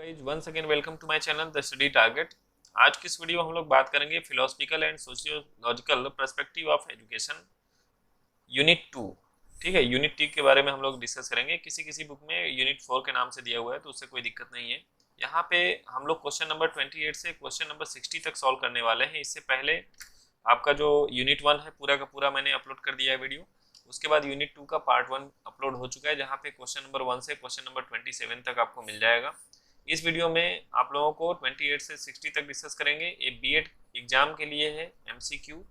Guys once again welcome to my channel the study target. आज की इस video में हम लोग बात करेंगे philosophical and sociological perspective of education unit 2। ठीक है, यूनिट 2 के बारे में हम लोग डिस्कस करेंगे। किसी किसी बुक में यूनिट 4 के नाम से दिया हुआ है तो उससे कोई दिक्कत नहीं है। यहाँ पे हम लोग क्वेश्चन नंबर 28 से क्वेश्चन नंबर 60 तक सॉल्व करने वाले हैं। इससे पहले आपका जो यूनिट 1 है पूरा का पूरा मैंने अपलोड कर दिया है वीडियो। उसके बाद यूनिट 2 का पार्ट 1 अपलोड हो चुका है, जहाँ पे क्वेश्चन नंबर 1 से क्वेश्चन नंबर 27 तक आपको मिल जाएगा। इस वीडियो में आप लोगों को 28 से 60 तक डिस्कस करेंगे। ये बीएड एग्जाम के लिए है एमसीक्यू,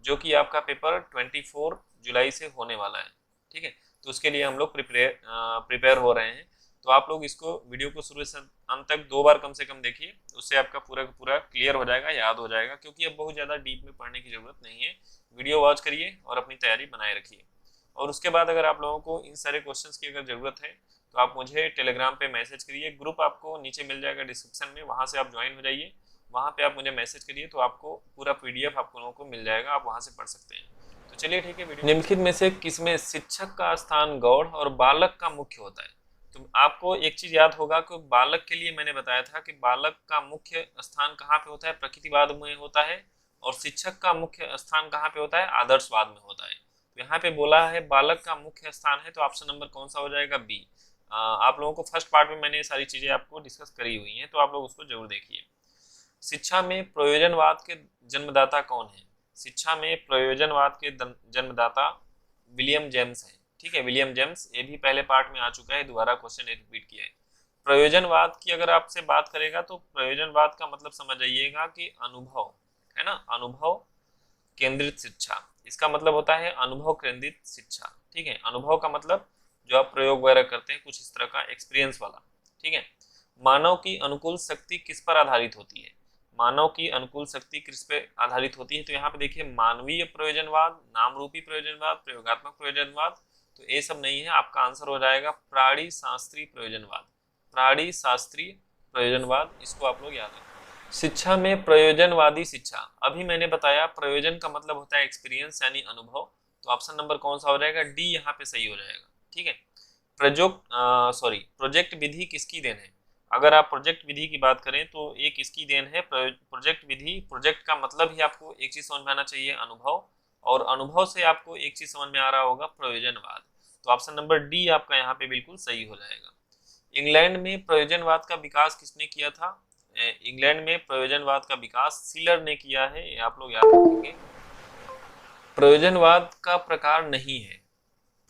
जो कि आपका पेपर 24 जुलाई से होने वाला है। ठीक है, तो उसके लिए हम लोग प्रिपेयर हो रहे हैं। तो आप लोग इसको वीडियो को शुरू से अंत तक 2 बार कम से कम देखिए, उससे आपका पूरा का पूरा क्लियर हो जाएगा, याद हो जाएगा। क्योंकि अब बहुत ज़्यादा डीप में पढ़ने की ज़रूरत नहीं है। वीडियो वॉच करिए और अपनी तैयारी बनाए रखिए। और उसके बाद अगर आप लोगों को इन सारे क्वेश्चंस की अगर ज़रूरत है तो आप मुझे टेलीग्राम पे मैसेज करिए। ग्रुप आपको नीचे मिल जाएगा डिस्क्रिप्शन में, वहाँ से आप ज्वाइन हो जाइए। वहाँ पे आप मुझे मैसेज करिए तो आपको पूरा पीडीएफ आप लोगों को मिल जाएगा, आप वहाँ से पढ़ सकते हैं। तो चलिए ठीक है, वीडियो निम्नलिखित में से किसमें शिक्षक का स्थान गौड़ और बालक का मुख्य होता है? तो आपको एक चीज याद होगा कि बालक के लिए मैंने बताया था कि बालक का मुख्य स्थान कहाँ पे होता है, प्रकृतिवाद में होता है। और शिक्षक का मुख्य स्थान कहाँ पे होता है, आदर्शवाद में होता है। तो यहाँ पे बोला है बालक का मुख्य स्थान है, तो ऑप्शन नंबर कौन सा हो जाएगा, बी। आप लोगों को फर्स्ट पार्ट में मैंने ये सारी चीजें आपको डिस्कस करी हुई हैं, तो आप लोग उसको जरूर देखिए। शिक्षा में प्रयोजनवाद के जन्मदाता कौन है? शिक्षा में प्रयोजनवाद के जन्मदाता विलियम जेम्स है। ठीक है, विलियम जेम्स, ये भी पहले पार्ट में आ चुका है, दोबारा क्वेश्चन रिपीट किया है। प्रयोजनवाद की अगर आपसे बात करेगा तो प्रयोजनवाद का मतलब समझ आइएगा कि अनुभव है ना, अनुभव केंद्रित शिक्षा। इसका मतलब होता है अनुभव केंद्रित शिक्षा। ठीक है, अनुभव का मतलब जो आप प्रयोग वगैरह करते हैं, कुछ इस तरह का एक्सपीरियंस वाला। ठीक है, मानव की अनुकूल शक्ति किस पर आधारित होती है? मानव की अनुकूल शक्ति किस पर आधारित होती है? तो यहाँ पे देखिए, मानवीय प्रयोजनवाद, नाम रूपी प्रयोजनवाद, प्रयोगात्मक प्रयोजनवाद, तो ये सब नहीं है। आपका आंसर हो जाएगा प्राणी शास्त्रीय प्रयोजनवाद। प्राणी शास्त्रीय प्रयोजनवाद, इसको आप लोग याद रखें। शिक्षा में प्रयोजनवादी शिक्षा, अभी मैंने बताया प्रयोजन का मतलब होता है एक्सपीरियंस यानी अनुभव। तो ऑप्शन नंबर कौन सा हो जाएगा, डी यहाँ पे सही हो जाएगा। ठीक है, प्रोजेक्ट विधि किसकी देन है? अगर आप प्रोजेक्ट विधि की बात करें तो ये किसकी देन है, प्रोजेक्ट विधि। प्रोजेक्ट का मतलब ही आपको एक चीज समझ में आना चाहिए, अनुभव। और अनुभव से आपको एक चीज समझ में आ रहा होगा, प्रयोजनवाद। तो ऑप्शन नंबर डी आपका यहाँ पे बिल्कुल सही हो जाएगा। इंग्लैंड में प्रयोजनवाद का विकास किसने किया था? इंग्लैंड में प्रयोजनवाद का विकास सीलर ने किया है, ये आप लोग याद रखेंगे। प्रयोजनवाद का प्रकार नहीं है।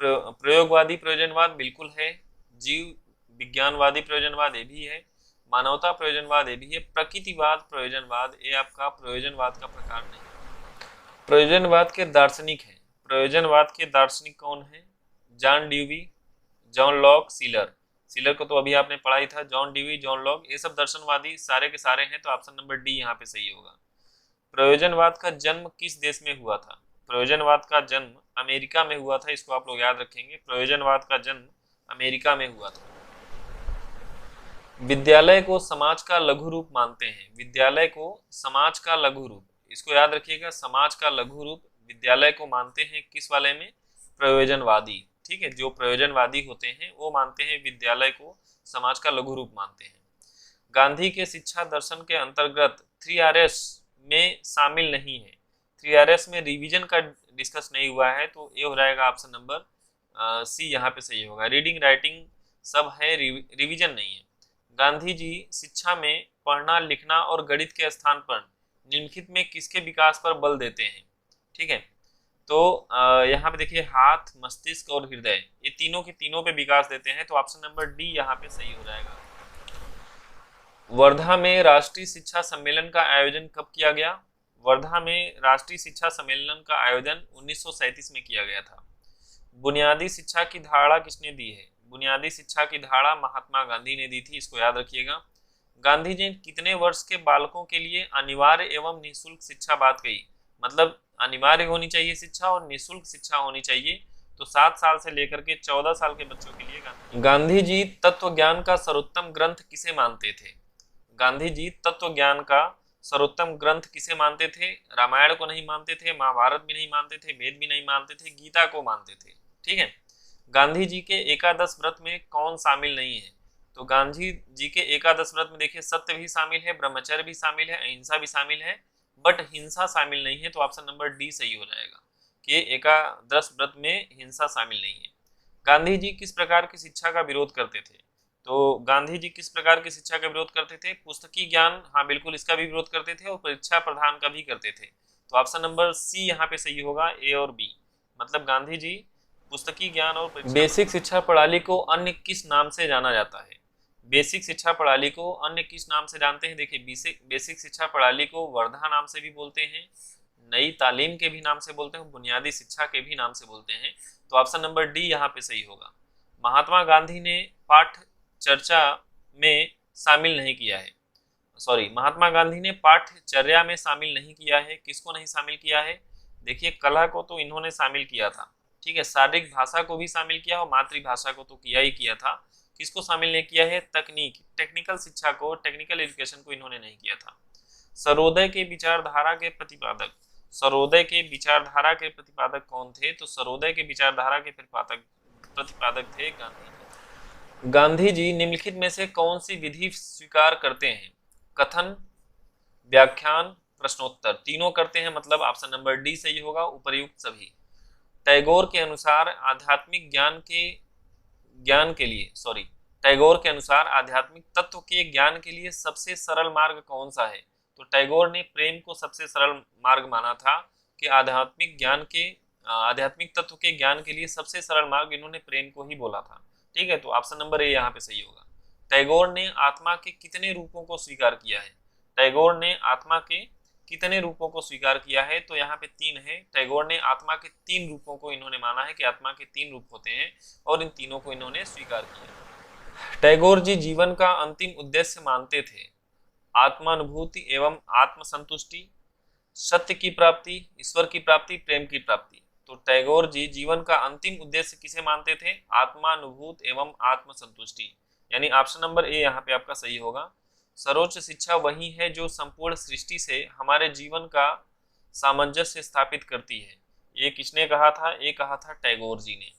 प्रयोगवादी प्रयोजनवाद बिल्कुल है। जीव विज्ञानवादी प्रयोजनवाद ये भी है। मानवता प्रयोजनवाद ये भी है। प्रकृतिवाद प्रयोजनवाद ये आपका प्रयोजनवाद का प्रकार नहीं। प्रयोजनवाद के दार्शनिक हैं। प्रयोजनवाद के दार्शनिक कौन है? John dewy, John Locke, sealer. Sealer को तो अभी आपने पढ़ा ही था। जॉन ड्यूवी, जॉन लॉक, ये सब दर्शनवादी सारे के सारे हैं। तो ऑप्शन नंबर डी यहाँ पे सही होगा। प्रयोजनवाद का जन्म किस देश में हुआ था? प्रयोजनवाद का जन्म अमेरिका में हुआ था, इसको आप लोग याद रखेंगे। प्रयोजनवाद का जन्म अमेरिका में हुआ था। विद्यालय को समाज का लघु रूप मानते हैं। विद्यालय को समाज का लघु रूप, इसको याद रखिएगा। समाज का लघु रूप विद्यालय को मानते हैं किस वाले में? प्रयोजनवादी। ठीक है, जो प्रयोजनवादी होते हैं वो मानते हैं विद्यालय को समाज का लघु रूप मानते हैं। गांधी के शिक्षा दर्शन के अंतर्गत 3Rs में शामिल नहीं है। 3Rs में रिवीजन का डिस्कस नहीं हुआ है, तो ये हो जाएगा ऑप्शन नंबर सी यहाँ पे सही होगा। रीडिंग राइटिंग सब है, रिवीजन नहीं है। गांधी जी शिक्षा में पढ़ना लिखना और गणित के स्थान पर निम्नलिखित में किसके विकास पर बल देते हैं? ठीक है, तो यहाँ पे देखिए, हाथ, मस्तिष्क और हृदय, ये तीनों के तीनों पे विकास देते हैं। तो ऑप्शन नंबर डी यहाँ पे सही हो जाएगा। वर्धा में राष्ट्रीय शिक्षा सम्मेलन का आयोजन कब किया गया? वर्धा में राष्ट्रीय शिक्षा सम्मेलन का आयोजन 1937 में किया गया था। बुनियादी शिक्षा की धारणा किसने दी है? बुनियादी शिक्षा की धारणा महात्मा गांधी ने दी थी, इसको याद रखिएगा। गांधी जी ने कितने वर्ष के बालकों के लिए अनिवार्य एवं निःशुल्क शिक्षा बात कही? मतलब अनिवार्य होनी चाहिए शिक्षा और निःशुल्क शिक्षा होनी चाहिए। तो 7 साल से लेकर के 14 साल के बच्चों के लिए गांधी जी तत्व ज्ञान का सर्वोत्तम ग्रंथ किसे मानते थे? गांधी जी तत्व ज्ञान का सर्वोत्तम ग्रंथ किसे मानते थे? रामायण को नहीं मानते थे, महाभारत भी नहीं मानते थे, वेद भी नहीं मानते थे, गीता को मानते थे। ठीक है, गांधी जी के एकादश व्रत में कौन शामिल नहीं है? तो गांधी जी के एकादश व्रत में देखिए सत्य भी शामिल है, ब्रह्मचर्य भी शामिल है, अहिंसा भी शामिल है, बट हिंसा शामिल नहीं है। तो ऑप्शन नंबर डी सही हो जाएगा कि एकादश व्रत में हिंसा शामिल नहीं है। गांधी जी किस प्रकार की शिक्षा का विरोध करते थे? तो गांधी जी किस प्रकार की शिक्षा का विरोध करते थे? पुस्तकी ज्ञान, हाँ बिल्कुल इसका भी विरोध करते थे, और परीक्षा प्रधान का भी करते थे। तो ऑप्शन नंबर सी यहाँ पे सही होगा, ए और बी। मतलब गांधी जी पुस्तकी ज्ञान और बेसिक शिक्षा प्रणाली को अन्य किस नाम से जाना जाता है? बेसिक शिक्षा प्रणाली को अन्य किस नाम से जानते हैं? देखिए बेसिक शिक्षा प्रणाली को वर्धा नाम से भी बोलते हैं, नई तालीम के भी नाम से बोलते हैं, बुनियादी शिक्षा के भी नाम से बोलते हैं। तो ऑप्शन नंबर डी यहाँ पे सही होगा। महात्मा गांधी ने पाठ चर्चा में शामिल नहीं किया है, सॉरी, महात्मा गांधी ने पाठचर्या में शामिल नहीं किया है। किसको नहीं शामिल किया है? देखिए कला को तो इन्होंने शामिल किया था, ठीक है, शारीरिक भाषा को भी शामिल किया और मातृभाषा को तो किया ही किया था। किसको शामिल नहीं किया है? टेक्निकल शिक्षा को, टेक्निकल एजुकेशन को इन्होंने नहीं किया था। सर्वोदय के विचारधारा के प्रतिपादक, सर्वोदय के विचारधारा के प्रतिपादक कौन थे? तो सर्वोदय के विचारधारा के प्रतिपादक थे गांधी। गांधी जी निम्नलिखित में से कौन सी विधि स्वीकार करते हैं? कथन, व्याख्यान, प्रश्नोत्तर, तीनों करते हैं। मतलब ऑप्शन नंबर डी सही होगा, उपर्युक्त सभी। टैगोर के अनुसार आध्यात्मिक टैगोर के अनुसार आध्यात्मिक तत्व के ज्ञान के लिए सबसे सरल मार्ग कौन सा है? तो टैगोर ने प्रेम को सबसे सरल मार्ग माना था कि आध्यात्मिक तत्व के ज्ञान के लिए सबसे सरल मार्ग इन्होंने प्रेम को ही बोला था। ठीक है, तो ऑप्शन नंबर ए यहाँ पे सही होगा। टैगोर ने आत्मा के कितने रूपों को स्वीकार किया है? टैगोर ने आत्मा के कितने रूपों को स्वीकार किया है? तो यहाँ पे 3 है। टैगोर ने आत्मा के 3 रूपों को इन्होंने माना है कि आत्मा के 3 रूप होते हैं, और इन तीनों को इन्होंने स्वीकार किया। टैगोर जी जीवन का अंतिम उद्देश्य मानते थे आत्मानुभूति एवं आत्मसंतुष्टि, सत्य की प्राप्ति, ईश्वर की प्राप्ति, प्रेम की प्राप्ति। तो टैगोर जी जीवन का अंतिम उद्देश्य किसे मानते थे? आत्मानुभूत एवं आत्मसंतुष्टि, यानी ऑप्शन नंबर ए यहाँ पे आपका सही होगा। सर्वोच्च शिक्षा वही है जो संपूर्ण सृष्टि से हमारे जीवन का सामंजस्य स्थापित करती है। ये किसने कहा था? ये कहा था टैगोर जी ने।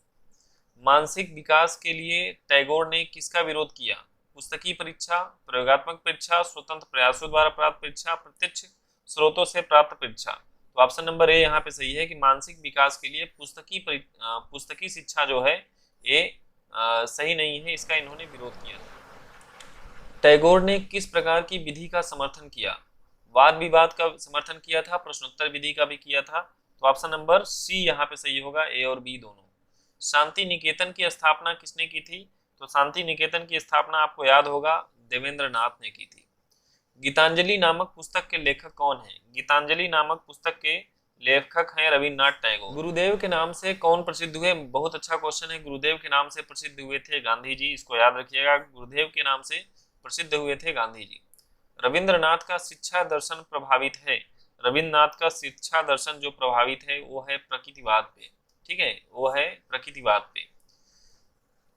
मानसिक विकास के लिए टैगोर ने किसका विरोध किया? पुस्तकी परीक्षा, प्रयोगात्मक परीक्षा, स्वतंत्र प्रयासों द्वारा प्राप्त परीक्षा, प्रत्यक्ष स्रोतों से प्राप्त परीक्षा। तो ऑप्शन नंबर ए यहाँ पे सही है कि मानसिक विकास के लिए पुस्तकी शिक्षा जो है ये सही नहीं है, इसका इन्होंने विरोध किया। टैगोर ने किस प्रकार की विधि का समर्थन किया? वाद विवाद का समर्थन किया था, प्रश्नोत्तर विधि का भी किया था। तो ऑप्शन नंबर सी यहाँ पे सही होगा, ए और बी दोनों। शांति निकेतन की स्थापना किसने की थी? तो शांति निकेतन की स्थापना आपको याद होगा देवेंद्र नाथ ने की थी। गीतांजलि नामक पुस्तक के लेखक कौन है? गीतांजलि नामक पुस्तक के लेखक हैं रविन्द्रनाथ टैगोर। गुरुदेव के नाम से कौन प्रसिद्ध हुए? बहुत अच्छा क्वेश्चन है। गुरुदेव के नाम से प्रसिद्ध हुए थे गांधी जी, इसको याद रखिएगा, गुरुदेव के नाम से प्रसिद्ध हुए थे गांधी जी। रविंद्रनाथ का शिक्षा दर्शन प्रभावित है, रविंद्रनाथ का शिक्षा दर्शन जो प्रभावित है वो है प्रकृतिवाद पे। ठीक है, वो है प्रकृतिवाद पे।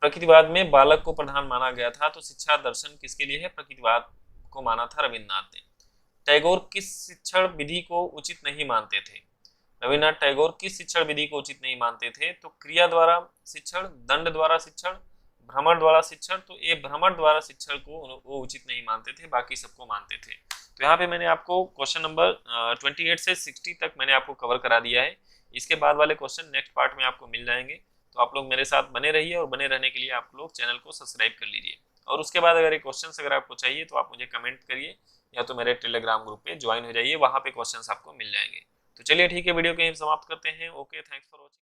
प्रकृतिवाद में बालक को प्रधान माना गया था, तो शिक्षा दर्शन किसके लिए है? प्रकृतिवाद को माना था रविन्द्रनाथ ने। टैगोर किस शिक्षण विधि को उचित नहीं मानते थे? रविन्द्रनाथ टैगोर किस शिक्षण विधि को उचित नहीं मानते थे? तो क्रिया द्वारा शिक्षण, दंड द्वारा शिक्षण, भ्रमण द्वारा शिक्षण। तो ये भ्रमण द्वारा शिक्षण को वो उचित नहीं मानते थे, बाकी सबको मानते थे। तो यहाँ पे मैंने आपको क्वेश्चन नंबर 28 से 60 तक मैंने आपको कवर करा दिया है। इसके बाद वाले क्वेश्चन नेक्स्ट पार्ट में आपको मिल जाएंगे, तो आप लोग मेरे साथ बने रहिए, और बने रहने के लिए आप लोग चैनल को सब्सक्राइब कर लीजिए। और उसके बाद अगर ये क्वेश्चंस अगर आपको चाहिए तो आप मुझे कमेंट करिए, या तो मेरे टेलीग्राम ग्रुप पे ज्वाइन हो जाइए, वहाँ पे क्वेश्चंस आपको मिल जाएंगे। तो चलिए ठीक है, वीडियो को यहीं समाप्त करते हैं। Okay, thanks for watching.